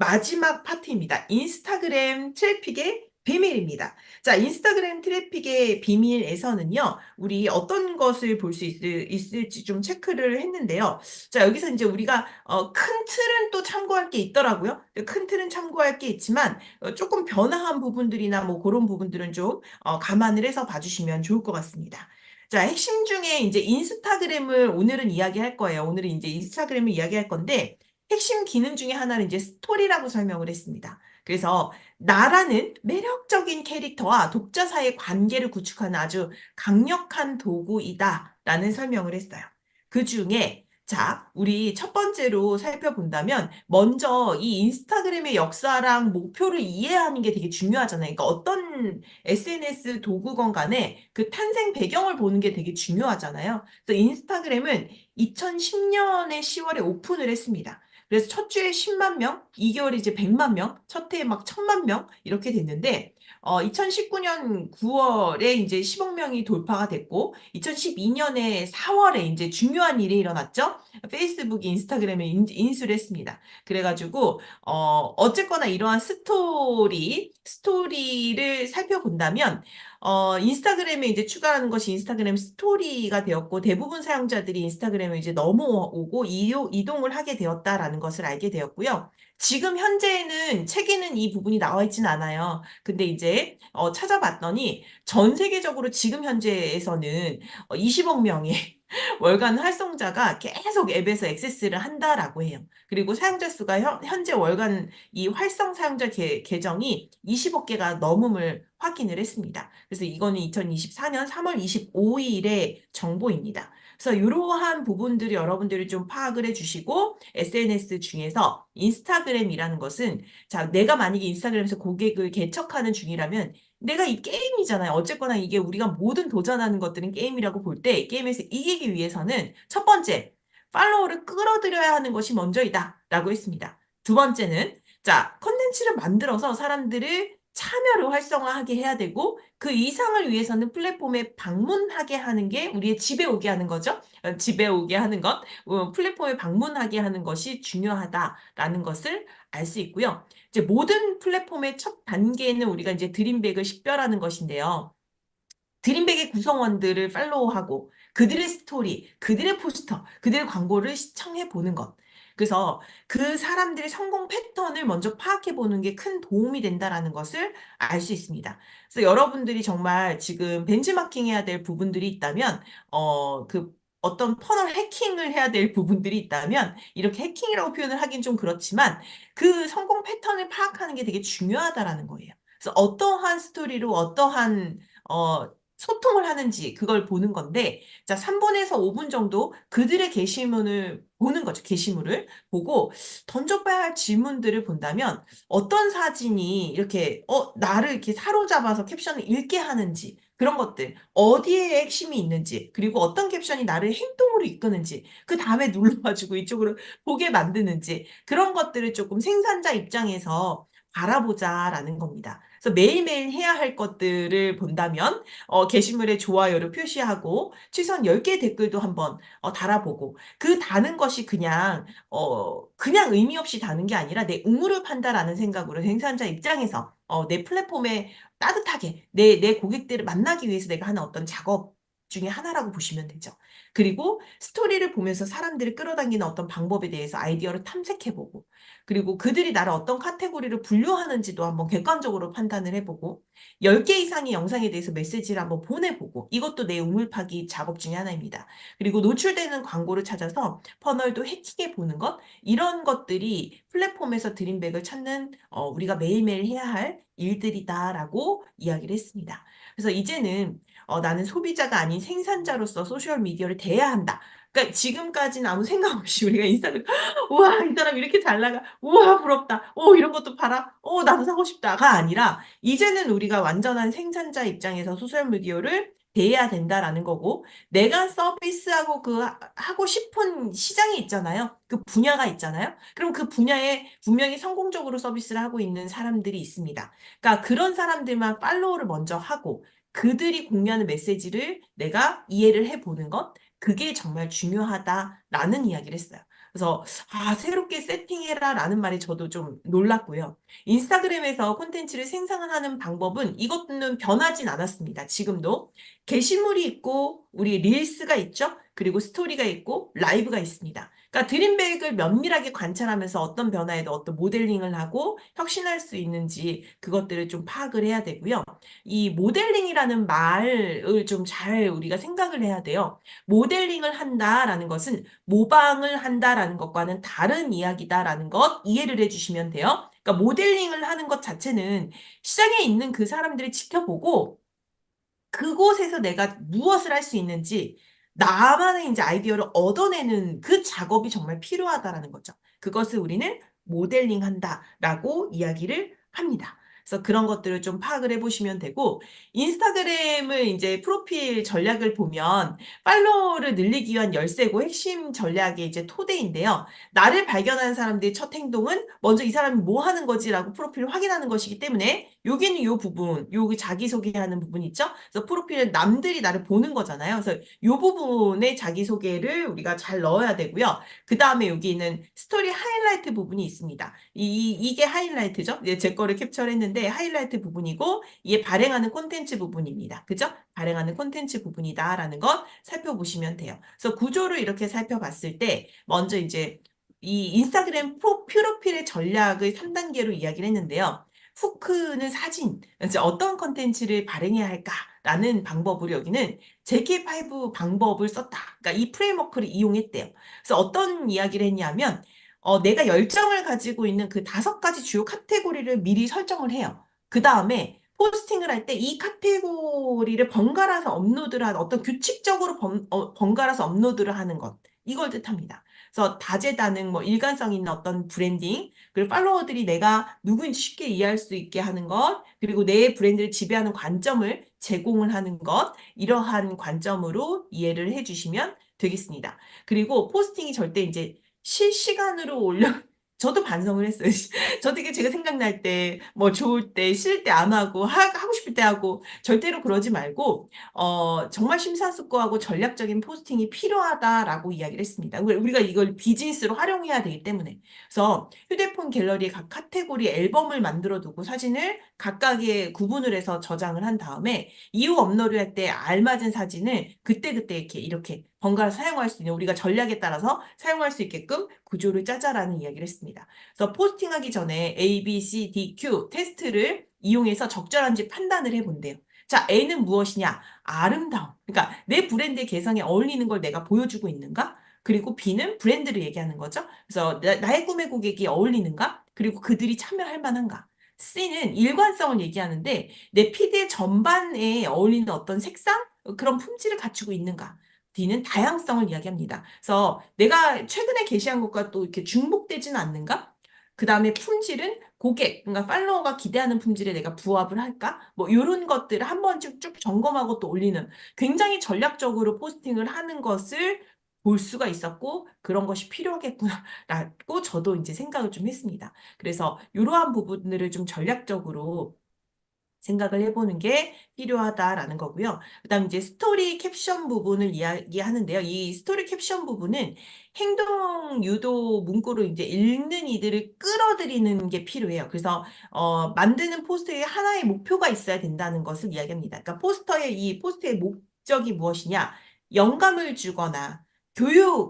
마지막 파트입니다. 인스타그램 트래픽의 비밀입니다. 자, 인스타그램 트래픽의 비밀에서는요, 우리 어떤 것을 볼 수 있을지 좀 체크를 했는데요. 자, 여기서 이제 우리가 큰 틀은 또 참고할 게 있더라고요. 큰 틀은 참고할 게 있지만 조금 변화한 부분들이나 뭐 그런 부분들은 좀 감안을 해서 봐주시면 좋을 것 같습니다. 자, 핵심 중에 이제 인스타그램을 오늘은 이야기할 거예요. 오늘은 이제 인스타그램을 이야기할 건데 핵심 기능 중에 하나는 이제 스토리라고 설명을 했습니다. 그래서 나라는 매력적인 캐릭터와 독자 사이의 관계를 구축하는 아주 강력한 도구이다라는 설명을 했어요. 그 중에 자, 우리 첫 번째로 살펴본다면 먼저 이 인스타그램의 역사랑 목표를 이해하는 게 되게 중요하잖아요. 그러니까 어떤 SNS 도구건 간에 그 탄생 배경을 보는 게 되게 중요하잖아요. 그래서 인스타그램은 2010년에 10월에 오픈을 했습니다. 그래서 첫 주에 10만 명, 2개월에 이제 100만 명, 첫 해에 막 1000만 명 이렇게 됐는데 2019년 9월에 이제 10억 명이 돌파가 됐고 2012년에 4월에 이제 중요한 일이 일어났죠. 페이스북이 인스타그램에 인수를 했습니다. 그래가지고 어쨌거나 이러한 스토리를 살펴본다면 인스타그램에 이제 추가하는 것이 인스타그램 스토리가 되었고, 대부분 사용자들이 인스타그램에 이제 넘어오고 이동을 하게 되었다라는 것을 알게 되었고요. 지금 현재는 책에는 이 부분이 나와 있진 않아요. 근데 이제 찾아봤더니 전 세계적으로 지금 현재에서는 20억 명의 월간 활성자가 계속 앱에서 액세스를 한다라고 해요. 그리고 사용자 수가 현재 월간 이 활성 사용자 계정이 20억 개가 넘음을 확인을 했습니다. 그래서 이거는 2024년 3월 25일의 정보입니다. 그래서 이러한 부분들이 여러분들이 좀 파악을 해주시고 SNS 중에서 인스타그램이라는 것은 자, 내가 만약에 인스타그램에서 고객을 개척하는 중이라면 내가 이 게임이잖아요. 어쨌거나 이게 우리가 모든 도전하는 것들은 게임이라고 볼 때 게임에서 이기기 위해서는 첫 번째, 팔로워를 끌어들여야 하는 것이 먼저이다 라고 했습니다. 두 번째는 자, 컨텐츠를 만들어서 사람들을 참여를 활성화하게 해야 되고 그 이상을 위해서는 플랫폼에 방문하게 하는 게 우리의 집에 오게 하는 거죠. 집에 오게 하는 것, 플랫폼에 방문하게 하는 것이 중요하다라는 것을 알 수 있고요. 이제 모든 플랫폼의 첫 단계는 우리가 이제 드림백을 식별하는 것인데요. 드림백의 구성원들을 팔로우하고 그들의 스토리, 그들의 포스터, 그들의 광고를 시청해 보는 것. 그래서 그 사람들의 성공 패턴을 먼저 파악해 보는 게 큰 도움이 된다라는 것을 알 수 있습니다. 그래서 여러분들이 정말 지금 벤치마킹 해야 될 부분들이 있다면, 어떤 퍼널 해킹을 해야 될 부분들이 있다면, 이렇게 해킹이라고 표현을 하긴 좀 그렇지만, 그 성공 패턴을 파악하는 게 되게 중요하다라는 거예요. 그래서 어떠한 스토리로 어떠한 소통을 하는지 그걸 보는 건데 자 3분에서 5분 정도 그들의 게시물을 보는 거죠. 게시물을 보고 던져봐야 할 질문들을 본다면 어떤 사진이 이렇게 나를 이렇게 사로잡아서 캡션을 읽게 하는지 그런 것들 어디에 핵심이 있는지 그리고 어떤 캡션이 나를 행동으로 이끄는지 그 다음에 눌러가지고 이쪽으로 보게 만드는지 그런 것들을 조금 생산자 입장에서 바라보자라는 겁니다. 그래서 매일매일 해야 할 것들을 본다면 게시물에 좋아요를 표시하고 최소한 10개 댓글도 한번 달아보고 그 다는 것이 그냥 의미 없이 다는 게 아니라 내 의무를 판다라는 생각으로 생산자 입장에서 내 플랫폼에 따뜻하게 내 고객들을 만나기 위해서 내가 하는 어떤 작업 중에 하나라고 보시면 되죠. 그리고 스토리를 보면서 사람들을 끌어당기는 어떤 방법에 대해서 아이디어를 탐색해보고 그리고 그들이 나를 어떤 카테고리로 분류하는지도 한번 객관적으로 판단을 해보고 10개 이상의 영상에 대해서 메시지를 한번 보내보고 이것도 내 우물 파기 작업 중에 하나입니다. 그리고 노출되는 광고를 찾아서 퍼널도 해킹해 보는 것 이런 것들이 플랫폼에서 드림백을 찾는 우리가 매일매일 해야 할 일들이다라고 이야기를 했습니다. 그래서 이제는 나는 소비자가 아닌 생산자로서 소셜미디어를 대해야 한다. 그러니까 지금까지는 아무 생각 없이 우리가 인스타그램 우와 이 사람 이렇게 잘 나가 우와 부럽다 이런 것도 봐라 나도 사고 싶다가 아니라 이제는 우리가 완전한 생산자 입장에서 소셜미디어를 대해야 된다라는 거고, 내가 서비스하고 하고 싶은 시장이 있잖아요. 그 분야가 있잖아요. 그럼 그 분야에 분명히 성공적으로 서비스를 하고 있는 사람들이 있습니다. 그러니까 그런 사람들만 팔로우를 먼저 하고, 그들이 공유하는 메시지를 내가 이해를 해보는 것, 그게 정말 중요하다라는 이야기를 했어요. 그래서 새롭게 세팅해라 라는 말이 저도 좀 놀랐고요. 인스타그램에서 콘텐츠를 생산하는 방법은 이것은 변하진 않았습니다. 지금도 게시물이 있고 우리 릴스가 있죠. 그리고 스토리가 있고 라이브가 있습니다. 그러니까 드림백을 면밀하게 관찰하면서 어떤 변화에도 어떤 모델링을 하고 혁신할 수 있는지 그것들을 좀 파악을 해야 되고요. 이 모델링이라는 말을 좀 잘 우리가 생각을 해야 돼요. 모델링을 한다라는 것은 모방을 한다라는 것과는 다른 이야기다라는 것 이해를 해주시면 돼요. 그러니까 모델링을 하는 것 자체는 시장에 있는 그 사람들을 지켜보고 그곳에서 내가 무엇을 할 수 있는지 나만의 이제 아이디어를 얻어내는 그 작업이 정말 필요하다라는 거죠. 그것을 우리는 모델링 한다라고 이야기를 합니다. 그래서 그런 것들을 좀 파악을 해보시면 되고, 인스타그램을 이제 프로필 전략을 보면 팔로워를 늘리기 위한 열쇠고 핵심 전략의 이제 토대인데요. 나를 발견하는 사람들의 첫 행동은 먼저 이 사람이 뭐 하는 거지라고 프로필을 확인하는 것이기 때문에 여기는 요 부분, 여기 자기소개하는 부분 있죠? 그래서 프로필은 남들이 나를 보는 거잖아요. 그래서 요 부분에 자기소개를 우리가 잘 넣어야 되고요. 그 다음에 여기 있는 스토리 하이라이트 부분이 있습니다. 이게 하이라이트죠? 이제 제 거를 캡처를 했는데 하이라이트 부분이고 이게 발행하는 콘텐츠 부분입니다. 그죠? 발행하는 콘텐츠 부분이다라는 것 살펴보시면 돼요. 그래서 구조를 이렇게 살펴봤을 때 먼저 이제 이 인스타그램 프로필의 전략을 3단계로 이야기를 했는데요. 후크는 사진, 이제 어떤 컨텐츠를 발행해야 할까라는 방법으로 여기는 JK5 방법을 썼다. 그러니까 이 프레임워크를 이용했대요. 그래서 어떤 이야기를 했냐면, 내가 열정을 가지고 있는 그 5가지 주요 카테고리를 미리 설정을 해요. 그 다음에 포스팅을 할 때 이 카테고리를 번갈아서 업로드를 하는 어떤 규칙적으로 번갈아서 업로드를 하는 것. 이걸 뜻합니다. 그래서 다재다능, 뭐 일관성 있는 어떤 브랜딩, 그리고 팔로워들이 내가 누구인지 쉽게 이해할 수 있게 하는 것, 그리고 내 브랜드를 지배하는 관점을 제공을 하는 것, 이러한 관점으로 이해를 해주시면 되겠습니다. 그리고 포스팅이 절대 이제 실시간으로 저도 반성을 했어요. 저도 이게 제가 생각날 때, 뭐 좋을 때, 싫을 때 안 하고, 하고 싶을 때 하고, 절대로 그러지 말고, 정말 심사숙고하고 전략적인 포스팅이 필요하다라고 이야기를 했습니다. 우리가 이걸 비즈니스로 활용해야 되기 때문에. 그래서 휴대폰 갤러리에 각 카테고리 앨범을 만들어 두고 사진을 각각의 구분을 해서 저장을 한 다음에 이후 업로드할 때 알맞은 사진을 그때그때 이렇게 번갈아 사용할 수 있는 우리가 전략에 따라서 사용할 수 있게끔 구조를 짜자라는 이야기를 했습니다. 그래서 포스팅하기 전에 A, B, C, D, Q 테스트를 이용해서 적절한지 판단을 해본대요. 자, A는 무엇이냐? 아름다움. 그러니까 내 브랜드의 개성에 어울리는 걸 내가 보여주고 있는가? 그리고 B는 브랜드를 얘기하는 거죠. 그래서 나의 꿈의 고객이 어울리는가? 그리고 그들이 참여할 만한가? C는 일관성을 얘기하는데 내 피드의 전반에 어울리는 어떤 색상? 그런 품질을 갖추고 있는가? D는 다양성을 이야기합니다. 그래서 내가 최근에 게시한 것과 또 이렇게 중복되지는 않는가? 그 다음에 품질은 고객, 그러니까 팔로워가 기대하는 품질에 내가 부합을 할까? 뭐 이런 것들을 한 번씩 쭉 점검하고 또 올리는 굉장히 전략적으로 포스팅을 하는 것을 볼 수가 있었고 그런 것이 필요하겠구나라고 저도 이제 생각을 좀 했습니다. 그래서 이러한 부분들을 좀 전략적으로 생각을 해보는 게 필요하다라는 거고요. 그다음 이제 스토리 캡션 부분을 이야기하는데요. 이 스토리 캡션 부분은 행동 유도 문구로 이제 읽는 이들을 끌어들이는 게 필요해요. 그래서 만드는 포스터에 하나의 목표가 있어야 된다는 것을 이야기합니다. 그러니까 이 포스터의 목적이 무엇이냐? 영감을 주거나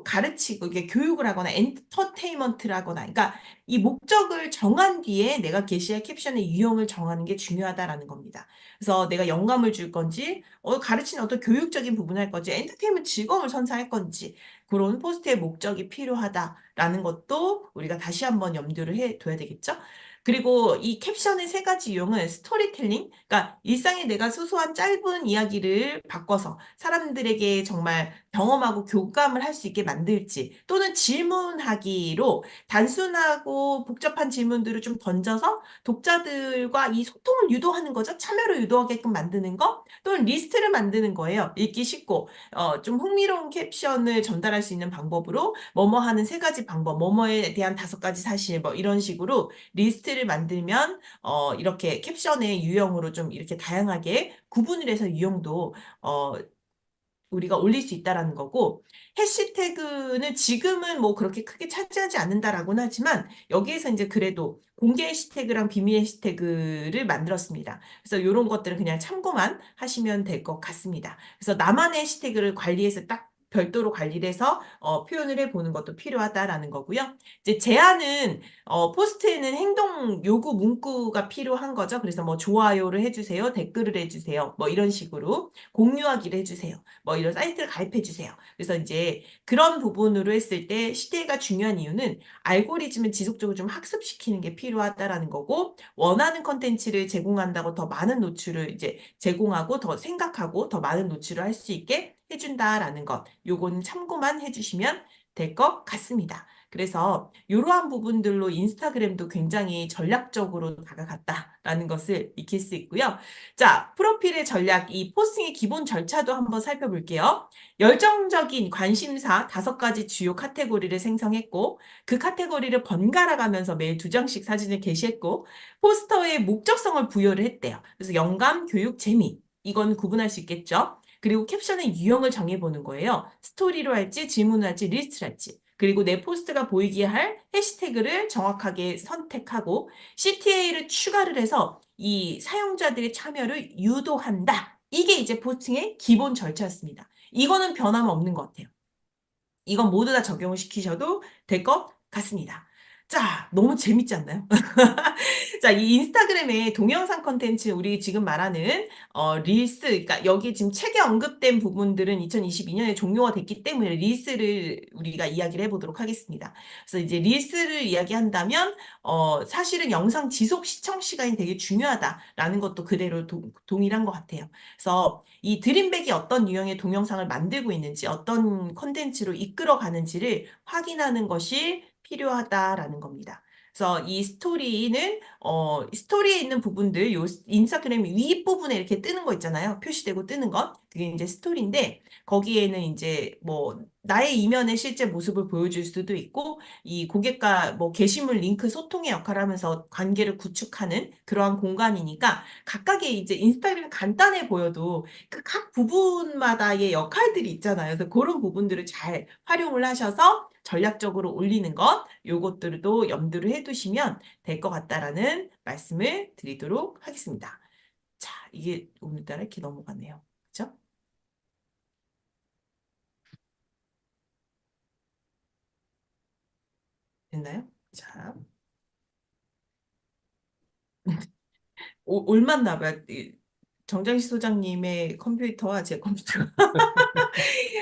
가르치고 이게 교육을 하거나 엔터테인먼트를 하거나 그러니까 이 목적을 정한 뒤에 내가 게시할 캡션의 유형을 정하는 게 중요하다라는 겁니다. 그래서 내가 영감을 줄 건지, 가르치는 어떤 교육적인 부분을 할 건지, 엔터테인먼트 즐거움을 선사할 건지, 그런 포스트의 목적이 필요하다라는 것도 우리가 다시 한번 염두를 해둬야 되겠죠? 그리고 이 캡션의 3가지 유형은 스토리텔링, 그러니까 일상에 내가 소소한 짧은 이야기를 바꿔서 사람들에게 정말 경험하고 교감을 할 수 있게 만들지, 또는 질문하기로 단순하고 복잡한 질문들을 좀 던져서 독자들과 이 소통을 유도하는 거죠. 참여를 유도하게끔 만드는 거. 또는 리스트를 만드는 거예요. 읽기 쉽고 좀 흥미로운 캡션을 전달할 수 있는 방법으로 뭐뭐 하는 3가지 방법, 뭐뭐에 대한 5가지 사실 뭐 이런 식으로 리스트를 만들면 이렇게 캡션의 유형으로 좀 이렇게 다양하게 구분을 해서 유형도 어, 우리가 올릴 수 있다라는 거고, 해시태그는 지금은 뭐 그렇게 크게 차지하지 않는다라고는 하지만 여기에서 이제 그래도 공개 해시태그랑 비밀 해시태그를 만들었습니다. 그래서 이런 것들은 그냥 참고만 하시면 될 것 같습니다. 그래서 나만의 해시태그를 관리해서 딱 별도로 관리를 해서 표현을 해보는 것도 필요하다라는 거고요. 이제 제안은 포스트에는 행동 요구 문구가 필요한 거죠. 그래서 뭐 좋아요를 해주세요, 댓글을 해주세요, 뭐 이런 식으로 공유하기를 해주세요. 뭐 이런 사이트를 가입해 주세요. 그래서 이제 그런 부분으로 했을 때 시대가 중요한 이유는 알고리즘을 지속적으로 좀 학습시키는 게 필요하다라는 거고 원하는 컨텐츠를 제공한다고 더 많은 노출을 이제 제공하고 더 생각하고 더 많은 노출을 할 수 있게 해준다라는 것. 요거는 참고만 해주시면 될 것 같습니다. 그래서 이러한 부분들로 인스타그램도 굉장히 전략적으로 다가갔다라는 것을 익힐 수 있고요. 자, 프로필의 전략, 이 포스팅의 기본 절차도 한번 살펴볼게요. 열정적인 관심사 5가지 주요 카테고리를 생성했고, 그 카테고리를 번갈아 가면서 매일 2장씩 사진을 게시했고, 포스터의 목적성을 부여를 했대요. 그래서 영감, 교육, 재미. 이건 구분할 수 있겠죠? 그리고 캡션의 유형을 정해보는 거예요. 스토리로 할지, 질문을 할지, 리스트를 할지. 그리고 내 포스트가 보이게 할 해시태그를 정확하게 선택하고, CTA를 추가를 해서 이 사용자들의 참여를 유도한다. 이게 이제 포스팅의 기본 절차였습니다. 이거는 변함없는 것 같아요. 이건 모두 다 적용을 시키셔도 될 것 같습니다. 자, 너무 재밌지 않나요? 자, 이 인스타그램의 동영상 컨텐츠, 우리 지금 말하는, 릴스, 그러니까 여기 지금 책에 언급된 부분들은 2022년에 종료가 됐기 때문에 릴스를 우리가 이야기를 해보도록 하겠습니다. 그래서 이제 릴스를 이야기한다면, 사실은 영상 지속 시청 시간이 되게 중요하다라는 것도 그대로 동일한 것 같아요. 그래서 이 드림백이 어떤 유형의 동영상을 만들고 있는지, 어떤 컨텐츠로 이끌어 가는지를 확인하는 것이 필요하다라는 겁니다. 그래서 이 스토리는 스토리에 있는 부분들 요 인스타그램 윗부분에 이렇게 뜨는 거 있잖아요. 표시되고 뜨는 것. 그게 이제 스토리인데 거기에는 이제 뭐 나의 이면의 실제 모습을 보여줄 수도 있고 이 고객과 뭐 게시물 링크 소통의 역할을 하면서 관계를 구축하는 그러한 공간이니까 각각의 이제 인스타그램 간단해 보여도 그 각 부분마다의 역할들이 있잖아요. 그래서 그런 부분들을 잘 활용을 하셔서 전략적으로 올리는 것, 요것들도 염두를 해두시면 될 것 같다라는 말씀을 드리도록 하겠습니다. 자, 이게 오늘따라 이렇게 넘어가네요. 그죠? 됐나요? 자, 올맞나 봐요. 정장시 소장님의 컴퓨터와 제 컴퓨터가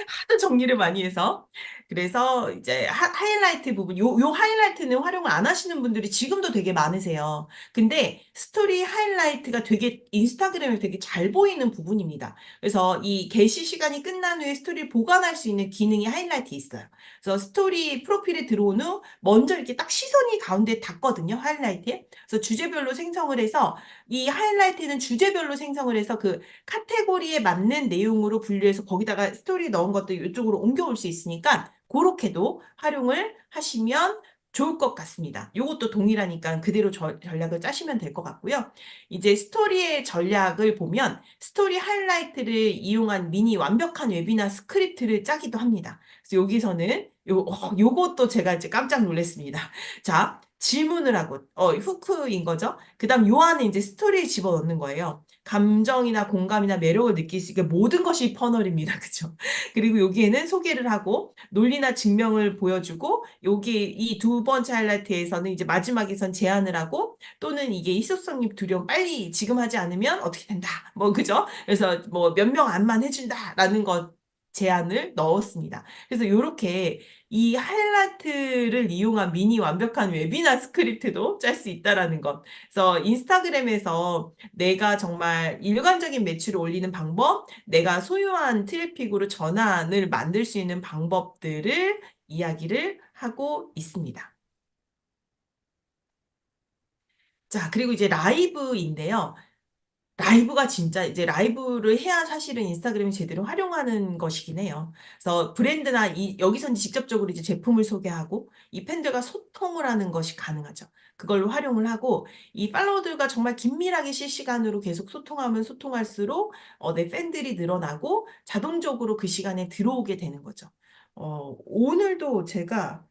하도 정리를 많이 해서. 그래서 이제 하이라이트 부분, 요 하이라이트는 활용을 안 하시는 분들이 지금도 되게 많으세요. 근데 스토리 하이라이트가 되게 인스타그램에 되게 잘 보이는 부분입니다. 그래서 이 게시 시간이 끝난 후에 스토리를 보관할 수 있는 기능이 하이라이트 있어요. 그래서 스토리 프로필에 들어온 후 먼저 이렇게 딱 시선이 가운데 닿거든요. 하이라이트에. 그래서 주제별로 생성을 해서 이 하이라이트는 주제별로 생성을 해서 그 카테고리에 맞는 내용으로 분류해서 거기다가 스토리 넣은 것들 이쪽으로 옮겨올 수 있으니까 그렇게도 활용을 하시면 좋을 것 같습니다. 이것도 동일하니까 그대로 전략을 짜시면 될 것 같고요. 이제 스토리의 전략을 보면 스토리 하이라이트를 이용한 미니 완벽한 웨비나 스크립트를 짜기도 합니다. 그래서 여기서는 요것도 제가 이제 깜짝 놀랐습니다. 자, 질문을 하고, 후크인 거죠. 그 다음 요 안에 이제 스토리를 집어넣는 거예요. 감정이나 공감이나 매력을 느낄 수 있게 모든 것이 퍼널입니다. 그죠? 그리고 여기에는 소개를 하고 논리나 증명을 보여주고 여기 이 두 번째 하이라이트에서는 이제 마지막에선 제안을 하고 또는 이게 희소성이 두려움 빨리 지금 하지 않으면 어떻게 된다. 뭐 그죠? 그래서 뭐 몇 명 안만 해준다라는 것 제안을 넣었습니다. 그래서 이렇게 이 하이라이트를 이용한 미니 완벽한 웨비나 스크립트도 짤 수 있다라는 것. 그래서 인스타그램에서 내가 정말 일관적인 매출을 올리는 방법, 내가 소유한 트래픽으로 전환을 만들 수 있는 방법들을 이야기를 하고 있습니다. 자, 그리고 이제 라이브인데요. 라이브가 진짜 이제 라이브를 해야 사실은 인스타그램이 제대로 활용하는 것이긴 해요. 그래서 브랜드나 여기서는 직접적으로 이제 제품을 소개하고 이 팬들과 소통을 하는 것이 가능하죠. 그걸로 활용을 하고 이 팔로워들과 정말 긴밀하게 실시간으로 계속 소통하면 소통할수록 내 팬들이 늘어나고 자동적으로 그 시간에 들어오게 되는 거죠. 오늘도 제가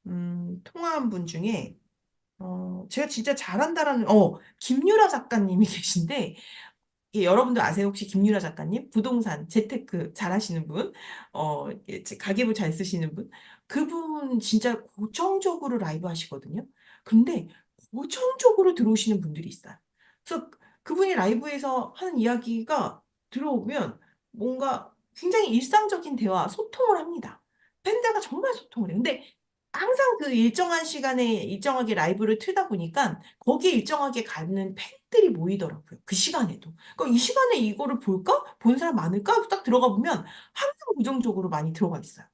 통화한 분 중에 제가 진짜 잘한다라는 김유라 작가님이 계신데 여러분들 아세요? 혹시 김유라 작가님? 부동산, 재테크 잘 하시는 분, 가계부 잘 쓰시는 분? 그분 진짜 고정적으로 라이브 하시거든요. 근데 고정적으로 들어오시는 분들이 있어요. 그래서 그분이 라이브에서 하는 이야기가 들어오면 뭔가 굉장히 일상적인 대화, 소통을 합니다. 팬들과 정말 소통을 해요. 근데 항상 그 일정한 시간에 일정하게 라이브를 틀다 보니까 거기에 일정하게 가는 팬들이 모이더라고요. 그 시간에도. 그러니까 이 시간에 이거를 볼까? 본 사람 많을까? 딱 들어가 보면 항상 고정적으로 많이 들어가 있어요.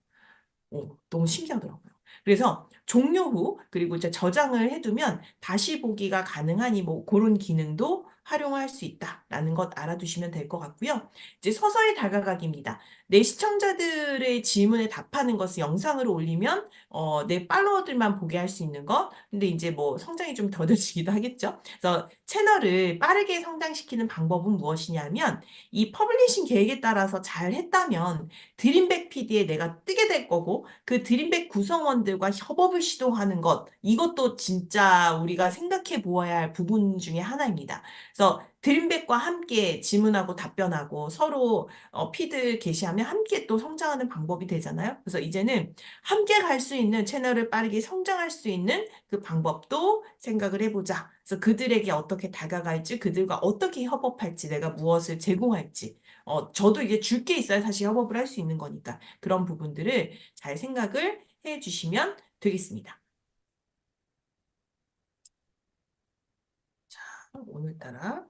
너무 신기하더라고요. 그래서 종료 후 그리고 이제 저장을 해두면 다시 보기가 가능하니 뭐 그런 기능도 활용할 수 있다라는 것 알아두시면 될 것 같고요. 이제 서서히 다가가기입니다. 내 시청자들의 질문에 답하는 것을 영상으로 올리면 내 팔로워들만 보게 할 수 있는 것. 근데 이제 뭐 성장이 좀 더뎌지기도 하겠죠. 그래서 채널을 빠르게 성장시키는 방법은 무엇이냐면 이 퍼블리싱 계획에 따라서 잘 했다면 드림백 PD에 내가 뜨게 될 거고 그 드림백 구성원들과 협업을 시도하는 것 이것도 진짜 우리가 생각해 보아야 할 부분 중에 하나입니다. 그래서 드림백과 함께 질문하고 답변하고 서로 피드 게시하면 함께 또 성장하는 방법이 되잖아요. 그래서 이제는 함께 갈 수 있는 채널을 빠르게 성장할 수 있는 그 방법도 생각을 해보자. 그래서 그들에게 어떻게 다가갈지, 그들과 어떻게 협업할지, 내가 무엇을 제공할지. 저도 이제 줄 게 있어야 사실 협업을 할 수 있는 거니까 그런 부분들을 잘 생각을 해 주시면 되겠습니다. 자, 오늘따라.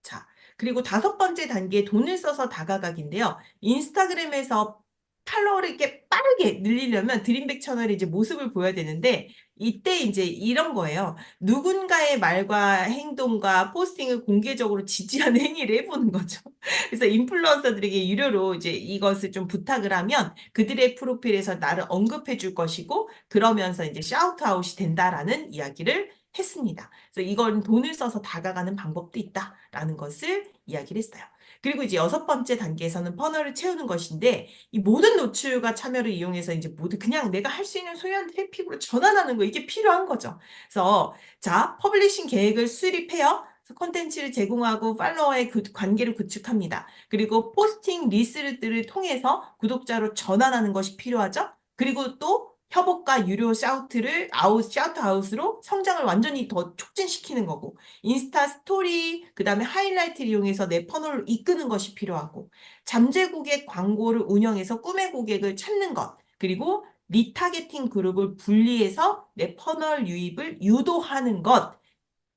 자, 그리고 다섯 번째 단계 돈을 써서 다가가기인데요. 인스타그램에서 팔로워를 이렇게 빠르게 늘리려면 드림백 채널의 이제 모습을 보여야 되는데 이때 이제 이런 거예요. 누군가의 말과 행동과 포스팅을 공개적으로 지지하는 행위를 해보는 거죠. 그래서 인플루언서들에게 유료로 이제 이것을 좀 부탁을 하면 그들의 프로필에서 나를 언급해 줄 것이고 그러면서 이제 샤우트아웃이 된다라는 이야기를 했습니다. 그래서 이건 돈을 써서 다가가는 방법도 있다라는 것을 이야기를 했어요. 그리고 이제 여섯 번째 단계에서는 퍼널을 채우는 것인데 이 모든 노출과 참여를 이용해서 이제 모두 그냥 내가 할 수 있는 소유한 트래픽으로 전환하는 거 이게 필요한 거죠. 그래서 자, 퍼블리싱 계획을 수립해요. 콘텐츠를 제공하고 팔로워의 그 관계를 구축합니다. 그리고 포스팅 리스트를 통해서 구독자로 전환하는 것이 필요하죠. 그리고 또 협업과 유료 샤우트 아웃으로 성장을 완전히 더 촉진시키는 거고, 인스타 스토리, 그 다음에 하이라이트를 이용해서 내 퍼널을 이끄는 것이 필요하고, 잠재 고객 광고를 운영해서 꿈의 고객을 찾는 것, 그리고 리타게팅 그룹을 분리해서 내 퍼널 유입을 유도하는 것,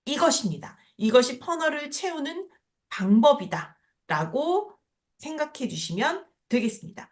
이것입니다. 이것이 퍼널을 채우는 방법이다. 라고 생각해 주시면 되겠습니다.